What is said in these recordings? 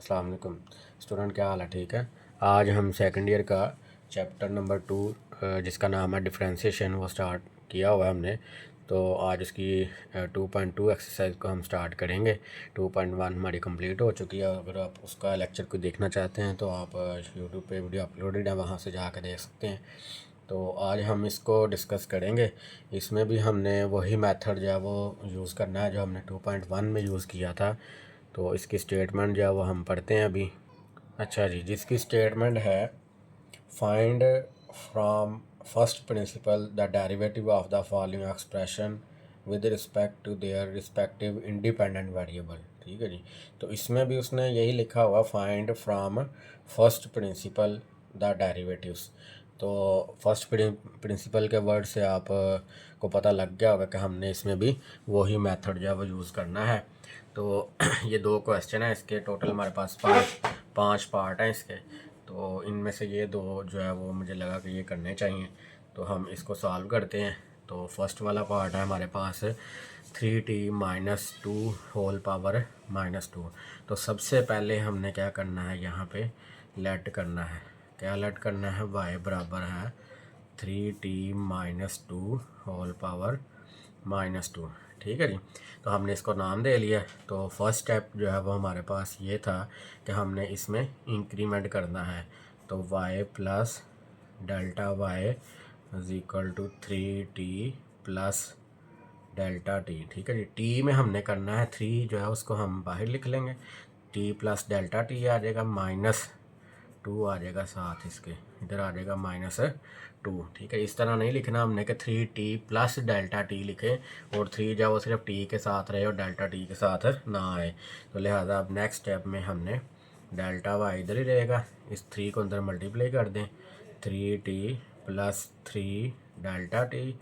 अस्सलाम वालेकुम स्टूडेंट, क्या हाल है? ठीक है। आज हम सेकंड ईयर का चैप्टर नंबर 2 जिसका नाम है डिफरेंशिएशन वो स्टार्ट किया हुआ है हमने। तो आज उसकी 2.2 एक्सरसाइज को हम स्टार्ट करेंगे। 2.1 हमारी कंप्लीट हो चुकी है। अगर आप उसका लेक्चर को देखना चाहते हैं तो आप यूट्यूब पे वीडियो अपलोडेड है, वहाँ से जाकर देख सकते हैं। तो आज हम इसको डिस्कस करेंगे। इसमें भी हमने वही मेथड जो है वो यूज़ करना है जो हमने 2.1 में यूज़ किया था। तो इसकी स्टेटमेंट जो है वो हम पढ़ते हैं अभी। अच्छा जी, जिसकी स्टेटमेंट है find from first principle the derivative of the following expression with respect to their respective independent variable. ठीक है जी। तो इसमें भी उसने यही लिखा हुआ, find from first principle the derivatives. तो फर्स्ट प्रिंसिपल के वर्ड से आप को पता लग गया होगा कि हमने इसमें भी वही मेथड जो है वो यूज़ करना है। तो ये 2 क्वेश्चन है, इसके टोटल हमारे पास पाँच पार्ट हैं इसके। तो इनमें से ये 2 जो है वो मुझे लगा कि ये करने चाहिए, तो हम इसको सॉल्व करते हैं। तो फर्स्ट वाला पार्ट है हमारे पास 3t-2 होल पावर -2। तो सबसे पहले हमने क्या करना है, यहाँ पे लेट करना है। क्या लेट करना है? y बराबर है 3t-2 होल पावर -2। ठीक है जी। तो हमने इसको नाम दे लिया। तो फर्स्ट स्टेप जो है वो हमारे पास ये था कि हमने इसमें इंक्रीमेंट करना है। तो y plus delta y is equal to 3t plus delta t. ठीक है जी। टी में हमने करना है 3 जो है उसको हम बाहर लिख लेंगे। टी प्लस डेल्टा टी आ जाएगा, -2 आ जाएगा साथ इसके, इधर आ जाएगा -2। ठीक है। इस तरह नहीं लिखना हमने कि 3t प्लस डेल्टा टी लिखे और 3 जो वो सिर्फ टी के साथ रहे और डेल्टा टी के साथ ना आए। तो लिहाजा अब नेक्स्ट स्टेप में हमने डेल्टा वाई इधर ही रहेगा, इस 3 को अंदर मल्टीप्लाई कर दें। 3t plus 3 delta t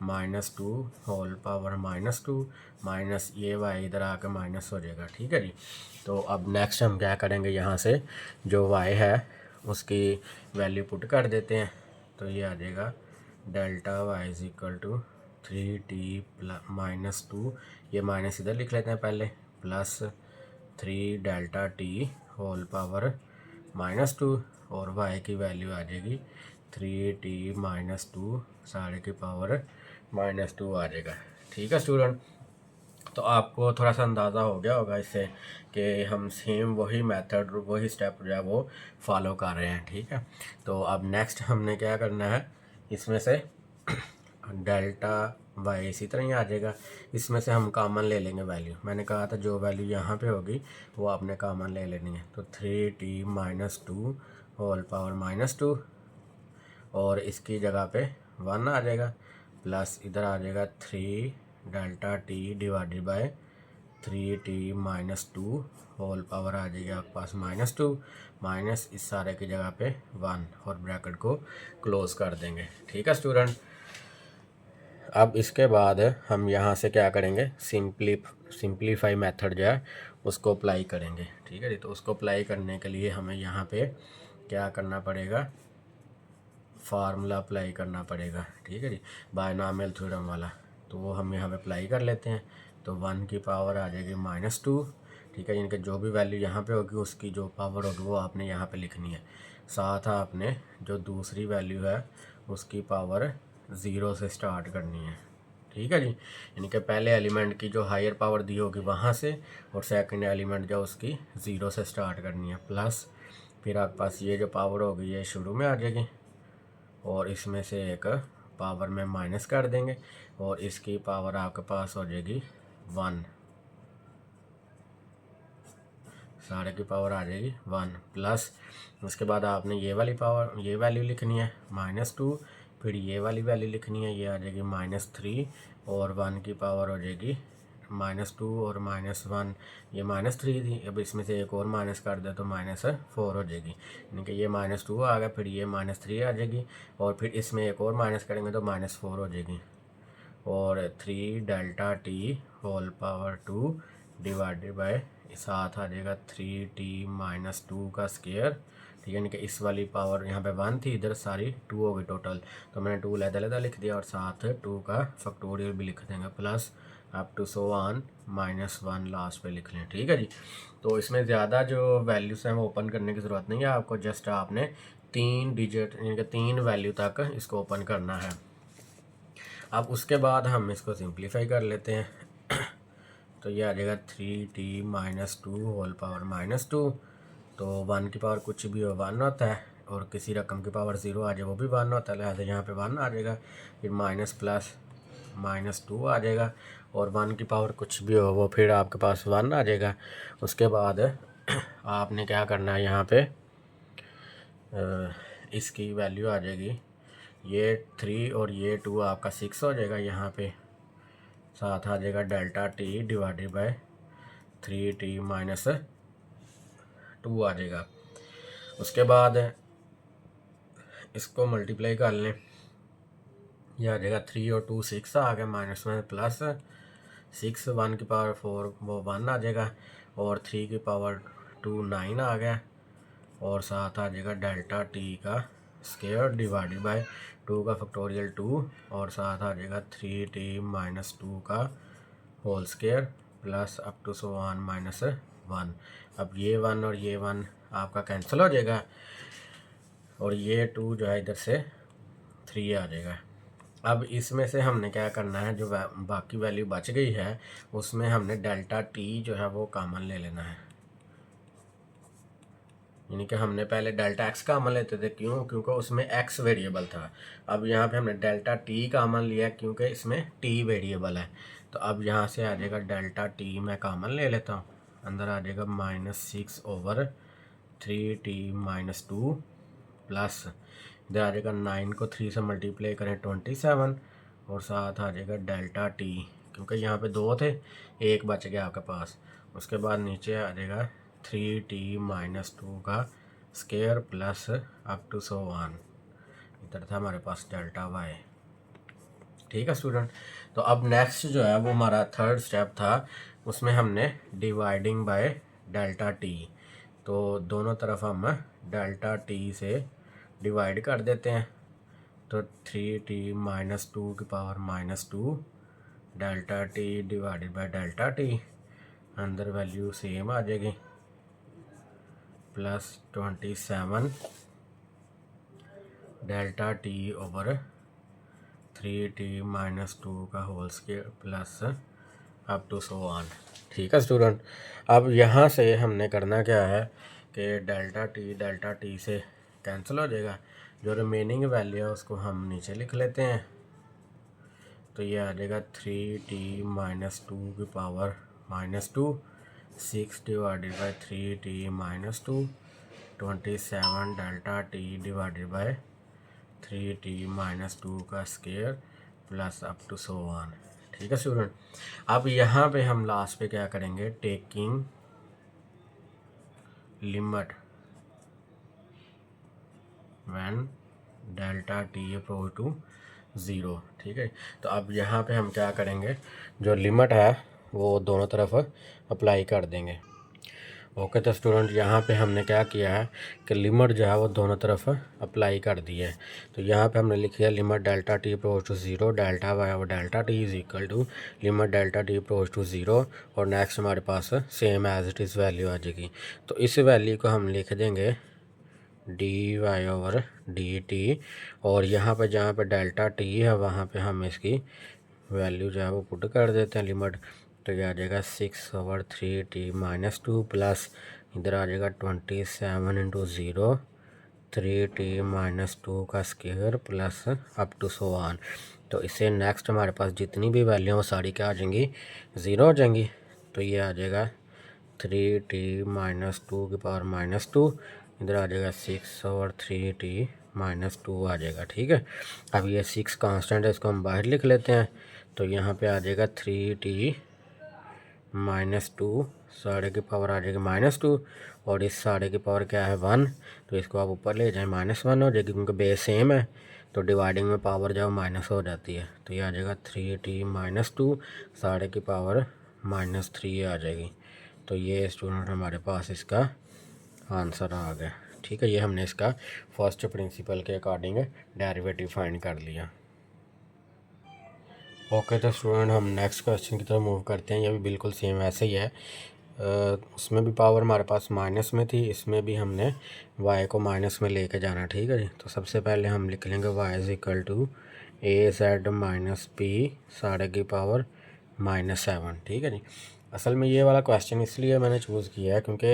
-2 whole power -2 minus ये वाई इधर आकर माइनस हो जाएगा। ठीक है जी। तो अब नेक्स्ट हम क्या करेंगे, यहाँ से जो y है उसकी वैल्यू पुट कर देते हैं। तो ये आ जाएगा delta y is equal to 3t -2, ये माइनस इधर लिख लेते हैं पहले, plus 3 delta t whole power -2 और y की वैल्यू आ जाएगी 3t -2 सारे की पावर -2 आ जाएगा। ठीक है स्टूडेंट। तो आपको थोड़ा सा अंदाज़ा हो गया होगा इससे कि हम सेम वही मेथड वही स्टेप जो है वो फॉलो कर रहे हैं। ठीक है। तो अब नेक्स्ट हमने क्या करना है, इसमें से डेल्टा वाई इसी तरह ही आ जाएगा। इसमें से हम कॉमन ले लेंगे वैल्यू। मैंने कहा था जो वैल्यू यहाँ पे होगी वो आपने कॉमन ले लेनी है। तो 3t -2 होल पावर -2 और इसकी जगह पे 1 आ जाएगा, प्लस इधर आ जाएगा 3 delta T divided by 3t -2 whole power आ जाएगी आपके पास -2 माइनस इस सारे की जगह पे 1 और ब्रैकेट को क्लोज कर देंगे। ठीक है स्टूडेंट। अब इसके बाद हम यहाँ से क्या करेंगे, सिंप्लीफाई मेथड जो है उसको अप्लाई करेंगे। ठीक है जी। तो उसको अप्लाई करने के लिए हमें यहाँ पे क्या करना पड़ेगा, फार्मूला अप्लाई करना पड़ेगा। ठीक है जी, बायनॉमियल थ्योरम वाला। तो वो हम यहाँ पे अप्लाई कर लेते हैं। तो 1 की पावर आ जाएगी -2। ठीक है। इनके जो भी वैल्यू यहाँ पे होगी उसकी जो पावर होगी वो आपने यहाँ पे लिखनी है। साथ आपने जो दूसरी वैल्यू है उसकी पावर 0 से स्टार्ट करनी है। ठीक है जी। यानी कि पहले एलिमेंट की जो हायर पावर दी होगी वहाँ से और सेकंड एलिमेंट जो उसकी 0 से स्टार्ट करनी है, प्लस फिर आपके पास ये जो पावर होगी ये शुरू में आ जाएगी और इसमें से एक पावर में माइनस कर देंगे और इसकी पावर आपके पास हो जाएगी 1, सारे की पावर आ जाएगी 1, प्लस उसके बाद आपने ये वाली पावर ये वैल्यू लिखनी है -2, फिर ये वाली वैल्यू लिखनी है, ये आ जाएगी -3 और 1 की पावर हो जाएगी -2 और -1, ये -3 थी, अब इसमें से एक और माइनस कर दे तो -4 हो जाएगी। यानी कि ये -2 आ गया, फिर ये -3 आ जाएगी और फिर इसमें एक और माइनस करेंगे तो -4 हो जाएगी और 3 delta t whole power 2 divided by साथ आ जाएगा 3t -2 का स्क्वायर। ठीक है। यानी कि इस वाली पावर यहाँ पे 1 थी, इधर सारी 2 होगी टोटल, तो मैंने 2 लहदा लहदा लिख दिया और साथ 2 का फैक्टोरियल भी लिख देंगे, plus up to so on -1 last पे लिख लें। ठीक है जी। तो इसमें ज़्यादा जो वैल्यूज़ हैं वो ओपन करने की ज़रूरत नहीं है आपको, जस्ट आपने 3 डिजिट यानी कि 3 वैल्यू तक इसको ओपन करना है। अब उसके बाद हम इसको सिंप्लीफाई कर लेते हैं। तो ये आ जाएगा 3t - 2 होल पावर -2। तो 1 की पावर कुछ भी हो 1 होता है, और किसी रकम की पावर 0 आ जाए वो भी 1 होता है, लिहाजा यहाँ पे 1 आ जाएगा। फिर माइनस प्लस -2 आ जाएगा, और 1 की पावर कुछ भी हो वो फिर आपके पास 1 आ जाएगा। उसके बाद आपने क्या करना है, यहाँ पे इसकी वैल्यू आ जाएगी, ये 3 और ये 2 आपका 6 हो जाएगा। यहाँ पे साथ आ जाएगा delta T divided by 3t - 2 आ जाएगा। उसके बाद इसको मल्टीप्लाई कर लें, यह आ जाएगा 3 और 2 6 आ गया, -1 प्लस 6 1 की पावर 4 वो 1 आ जाएगा, और 3 की पावर 2 9 आ गया, और साथ आ जाएगा डेल्टा टी का स्क्वायर डिवाइडेड बाय 2 का फैक्टोरियल 2, और साथ आ जाएगा 3t - 2 का whole square plus up to so on -1। अब ये 1 और ये 1 आपका कैंसिल हो जाएगा, और ये 2 जो है इधर से 3 आ जाएगा। अब इसमें से हमने क्या करना है, जो बाकी वैल्यू बच गई है उसमें हमने डेल्टा टी जो है वो कॉमन ले लेना है। यानी कि हमने पहले डेल्टा एक्स कॉमन लेते थे, क्यों? क्योंकि उसमें एक्स वेरिएबल था। अब यहाँ पे हमने डेल्टा टी कॉमन लिया क्योंकि इसमें टी वेरिएबल है। तो अब यहाँ से आ जाएगा डेल्टा टी मैं कॉमन ले लेता हूँ, अंदर आ जाएगा -6/3t - 2 प्लस इधर आ जाएगा 9 को 3 से मल्टीप्लाई करें 27, और साथ आ जाएगा डेल्टा टी, क्योंकि यहाँ पे 2 थे, एक बच गया आपके पास। उसके बाद नीचे आ जाएगा 3t - 2 का square plus up to so on, इधर था हमारे पास डेल्टा वाई। ठीक है स्टूडेंट। तो अब नेक्स्ट जो है वो हमारा थर्ड स्टेप था, उसमें हमने डिवाइडिंग बाय डेल्टा टी। तो दोनों तरफ हम डेल्टा टी से डिवाइड कर देते हैं। तो 3t - 2 की power -2 delta T divided by delta T, अंदर वैल्यू सेम आ जाएगी, plus 27 delta T over 3t - 2 का whole square plus up to so on. ठीक है स्टूडेंट। अब यहाँ से हमने करना क्या है कि डेल्टा टी से कैंसिल हो जाएगा, जो रिमेनिंग वैल्यू है उसको हम नीचे लिख लेते हैं। तो ये आ जाएगा 3t - 2 की power -2, 6 divided by 3t - 2, 27 delta T divided by 3t - 2 का square plus up to so on. ठीक है स्टूडेंट। अब यहाँ पे हम लास्ट पे क्या करेंगे, taking limit when delta T approach to 0। ठीक है। तो अब यहाँ पे हम क्या करेंगे, जो लिमिट है वो दोनों तरफ अप्लाई कर देंगे। ओके। तो स्टूडेंट यहाँ पे हमने क्या किया है कि लिमिट जो है वो दोनों तरफ अप्लाई कर दी है। तो यहाँ पे हमने लिख दिया limit delta T approach to 0 delta Y और delta T is equal to limit delta T approach to 0, और नेक्स्ट हमारे पास same as it is value आ जाएगी। तो इस वैल्यू को हम लिख देंगे D Y over D T, और यहाँ पे जहाँ पे डेल्टा टी है वहाँ पे हम इसकी वैल्यू जो है वो पुट कर देते हैं लिमिट। तो ये आ जाएगा 6/3t - 2 प्लस इधर आ जाएगा 27 इंटू 0 3t - 2 का square plus up to so on. तो इससे नेक्स्ट हमारे पास जितनी भी वैल्यू वो सारी क्या आ जाएंगी, 0 हो जाएंगी। तो ये आ जाएगा 3t - 2 की पावर -2, इधर आ जाएगा 6/3t - 2 आ जाएगा। ठीक है। अब ये 6 कांस्टेंट है, इसको हम बाहर लिख लेते हैं। तो यहाँ पे आ जाएगा 3t - 2, साढ़े की पावर आ जाएगी -2, और इस साढ़े की पावर क्या है 1, तो इसको आप ऊपर ले जाएं -1 हो जाएगी, क्योंकि बेस सेम है तो डिवाइडिंग में पावर जो माइनस हो जाती है। तो ये आ जाएगा 3t - 2, साढ़े की पावर -3 आ जाएगी। तो ये स्टूडेंट हमारे पास इसका आंसर आ गया। ठीक है। ये हमने इसका फर्स्ट प्रिंसिपल के अकॉर्डिंग डेरिवेटिव फाइंड कर लिया। ओके तो स्टूडेंट हम नेक्स्ट क्वेश्चन की तरफ मूव करते हैं। ये भी बिल्कुल सेम वैसे ही है। उसमें भी पावर हमारे पास माइनस में थी, इसमें भी हमने y को माइनस में लेके जाना। ठीक है जी। तो सबसे पहले हम लिख लेंगे y is equal to a Z minus p साढ़े की पावर -7। ठीक है जी। असल में ये वाला क्वेश्चन इसलिए मैंने चूज़ किया है क्योंकि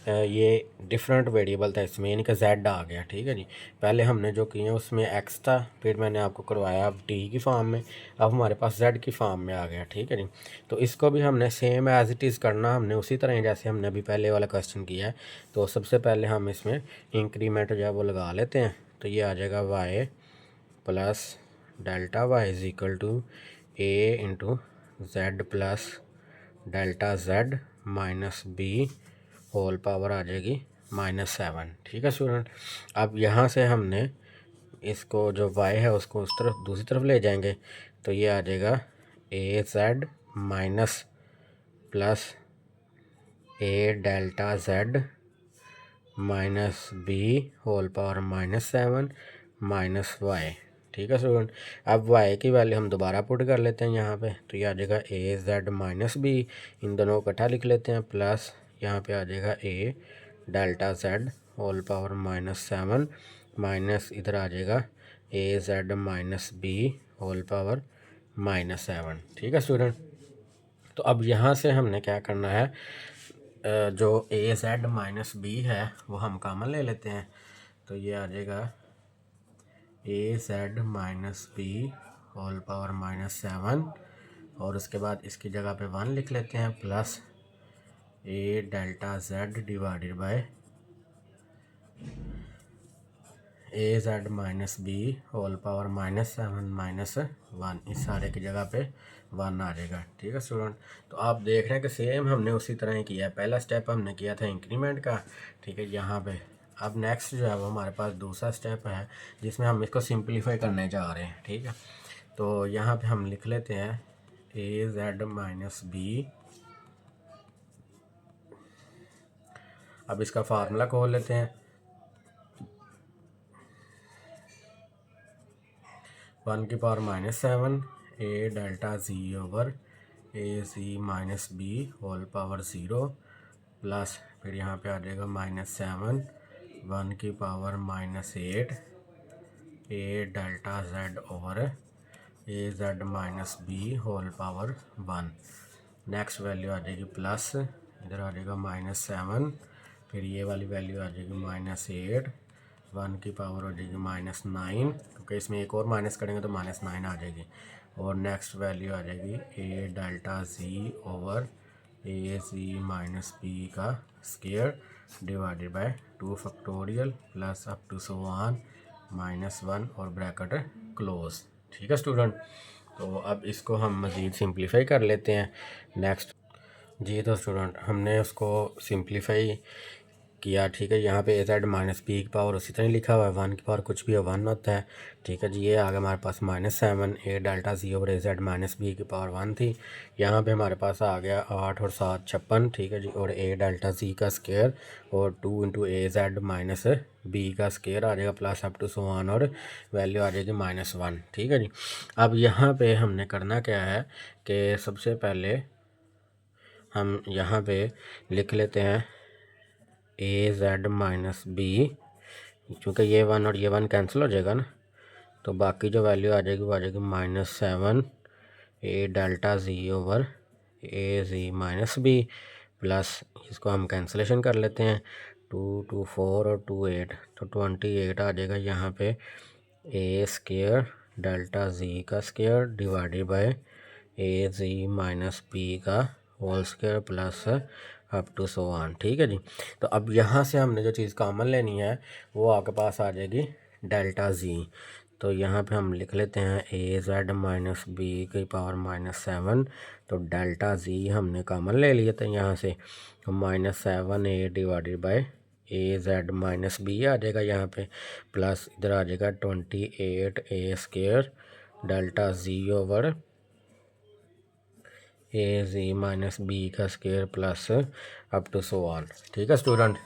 ये डिफरेंट वेरिएबल था, इसमें यानी कि z आ गया। ठीक है जी। पहले हमने जो किए उसमें x था, फिर मैंने आपको करवाया अब t की फॉर्म में, अब हमारे पास z की फॉर्म में आ गया। ठीक है जी। तो इसको भी हमने सेम एज इट इज़ करना, हमने उसी तरह जैसे हमने अभी पहले वाला क्वेश्चन किया है। तो सबसे पहले हम इसमें इंक्रीमेंट जो है वो लगा लेते हैं। तो ये आ जाएगा y plus delta y is equal to a into Z plus delta z minus B whole power आ जाएगी -7। ठीक है स्टूडेंट। अब यहाँ से हमने इसको जो y है उसको उस तरफ दूसरी तरफ ले जाएंगे। तो ये आ जाएगा A Z minus plus A delta z minus B whole power -7 minus Y. ठीक है स्टूडेंट। अब y की वैल्यू हम दोबारा पुट कर लेते हैं यहाँ पे। तो ये आ जाएगा ए जेड माइनस बी, इन दोनों को इकट्ठा लिख लेते हैं, प्लस यहाँ पे आ जाएगा A delta z whole power -7 minus इधर आ जाएगा A Z minus B whole power -7। ठीक है स्टूडेंट। तो अब यहाँ से हमने क्या करना है, जो ए जेड माइनस बी है वो हम कॉमन ले लेते हैं। तो ये आ जाएगा A Z minus B whole power -7 और उसके बाद इसकी जगह पे 1 लिख लेते हैं, plus A delta z divided by A Z minus B whole power -7 minus 1, इस सारे की जगह पे 1 आ जाएगा। ठीक है स्टूडेंट। तो आप देख रहे हैं कि सेम हमने उसी तरह ही किया है। पहला स्टेप हमने किया था इंक्रीमेंट का। ठीक है यहाँ पे। अब नेक्स्ट जो है वो हमारे पास दूसरा स्टेप है जिसमें हम इसको सिंप्लीफाई करने जा रहे हैं। ठीक है। तो यहाँ पे हम लिख लेते हैं ए जेड माइनस बी। अब इसका फार्मूला खोल लेते हैं। 1 की power -7 A delta ji over A ji minus B whole power 0 plus फिर यहाँ पे आ जाएगा -7 1 की power -8 A delta Z over A Z minus B whole power 1। Next value आ जाएगी प्लस, इधर आ जाएगा -7, फिर ये वाली वैल्यू आ जाएगी -8 1 की पावर हो जाएगी -9, क्योंकि इसमें एक और माइनस करेंगे तो -9 आ जाएगी। और नेक्स्ट वैल्यू आ जाएगी a delta ji over A ji minus B का square divided by 2 factorial plus up to so on -1 और ब्रैकेट क्लोज। ठीक है स्टूडेंट। तो अब इसको हम मज़ीद सिंप्लीफाई कर लेते हैं। नेक्स्ट जी तो स्टूडेंट हमने उसको सिंप्लीफाई किया। ठीक है। यहाँ पे ए जेड माइनस बी की पावर उसी तरह लिखा हुआ है, 1 की पावर कुछ भी 1 होता है। ठीक है जी। ये आ गया हमारे पास -7 A delta ji over A Z minus B की पावर 1 थी। यहाँ पे हमारे पास आ गया 8 और 7 56। ठीक है जी। और ए डेल्टा जी का स्क्वायर और 2 into a Z minus B का स्क्वायर आ जाएगा plus up to so on और वैल्यू आ जाएगी -1। ठीक है जी। अब यहाँ पे हमने करना क्या है कि सबसे पहले हम यहाँ पे लिख लेते हैं ए जेड माइनस बी, क्योंकि ये 1 और ये 1 कैंसिल हो जाएगा ना, तो बाकी जो वैल्यू आ जाएगी वो आ जाएगी -7 A delta ji over A ji minus B plus इसको हम कैंसिलेशन कर लेते हैं 2 2 4 और 2 8, तो 28 आ जाएगा यहाँ पे ए स्क्वायर डेल्टा जी का square divided by A ji minus B का whole square plus up to so on. ठीक है जी। तो अब यहाँ से हमने जो चीज़ कॉमन लेनी है वो आपके पास आ जाएगी डेल्टा जी। तो यहाँ पे हम लिख लेते हैं ए जेड माइनस बी की पावर -7। तो डेल्टा जी हमने कॉमन ले लिया था यहाँ से, तो -7 A divided by A Z minus B आ जाएगा यहाँ पे, प्लस इधर आ जाएगा 28 A square delta ji over A ji minus B का square plus up to so on. ठीक है स्टूडेंट।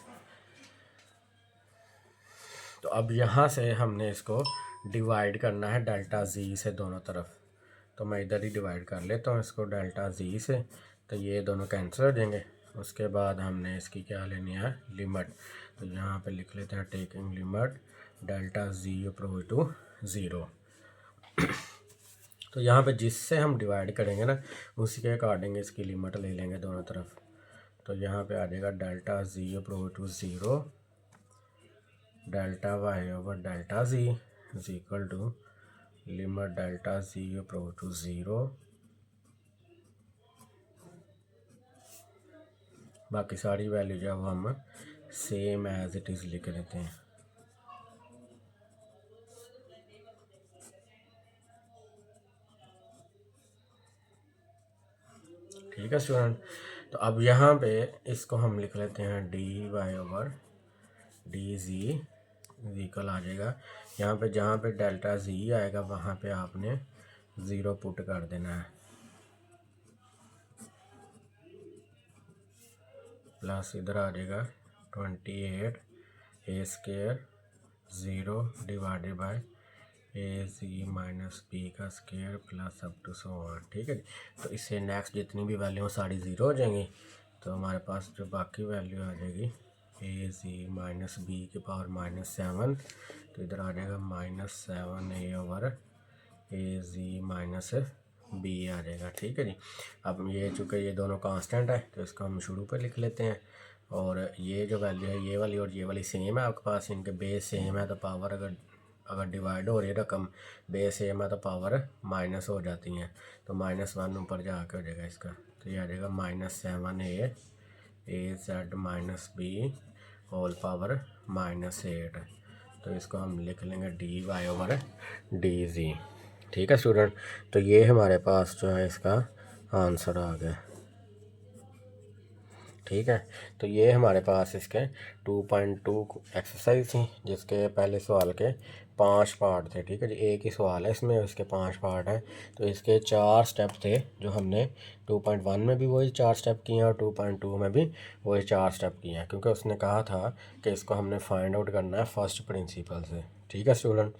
तो अब यहाँ से हमने इसको डिवाइड करना है डेल्टा जी से दोनों तरफ। तो मैं इधर ही डिवाइड कर लेता हूँ इसको डेल्टा जी से, तो ये दोनों कैंसिल हो जाएंगे। उसके बाद हमने इसकी क्या लेनी है, लिमिट। तो यहाँ पे लिख लेते हैं taking limit delta g approach to zero. तो यहाँ पे जिससे हम डिवाइड करेंगे ना उसी के अकॉर्डिंग इसकी लिमिट ले लेंगे दोनों तरफ। तो यहाँ पे आ जाएगा delta g approach to zero delta y over delta g is equal to limit delta g approach to zero, बाकी सारी वैल्यू जो वो हम सेम एज इट इज़ लिख देते हैं। ठीक है स्टूडेंट। तो अब यहाँ पे इसको हम लिख लेते हैं D Y over D G equal आ जाएगा। यहाँ पे जहाँ पे डेल्टा जी आएगा वहाँ पे आपने ज़ीरो पुट कर देना है, प्लस इधर आ जाएगा 28 A square zero divided by A ji minus B का square plus up to so on. ठीक है जी। तो इससे नेक्स्ट जितनी भी वैल्यू सारी ज़ीरो हो जाएंगी। तो हमारे पास जो बाकी वैल्यू आ जाएगी ए जी माइनस बी के पावर -7, तो इधर आ जाएगा -7 ए ओवर ए जी माइनस बी आ जाएगा। ठीक है जी। अब ये चूँकि ये दोनों कांस्टेंट है तो इसको हम शुरू पर लिख लेते हैं। और ये जो वैल्यू है ये वाली और ये वाली सेम है आपके पास, इनके बेस सेम है तो पावर अगर डिवाइड हो रही रकम बेस सेम है तो पावर माइनस हो जाती हैं। तो -1 ऊपर जाके हो जाएगा इसका, तो ये आ जाएगा -7 A Z minus B whole power -8। तो इसको हम लिख लेंगे D Y over D G. ठीक है स्टूडेंट। तो ये हमारे पास जो है इसका आंसर आ गया। ठीक है। तो ये हमारे पास इसके 2.2 एक्सरसाइज थी जिसके पहले सवाल के 5 पार्ट थे। ठीक है जी। एक ही सवाल है इसमें, इसके 5 पार्ट हैं। तो इसके 4 स्टेप थे जो हमने 2.1 में भी वही 4 स्टेप किए हैं और 2.2 में भी वही 4 स्टेप किए हैं, क्योंकि उसने कहा था कि इसको हमने फाइंड आउट करना है फर्स्ट प्रिंसिपल से। ठीक है स्टूडेंट।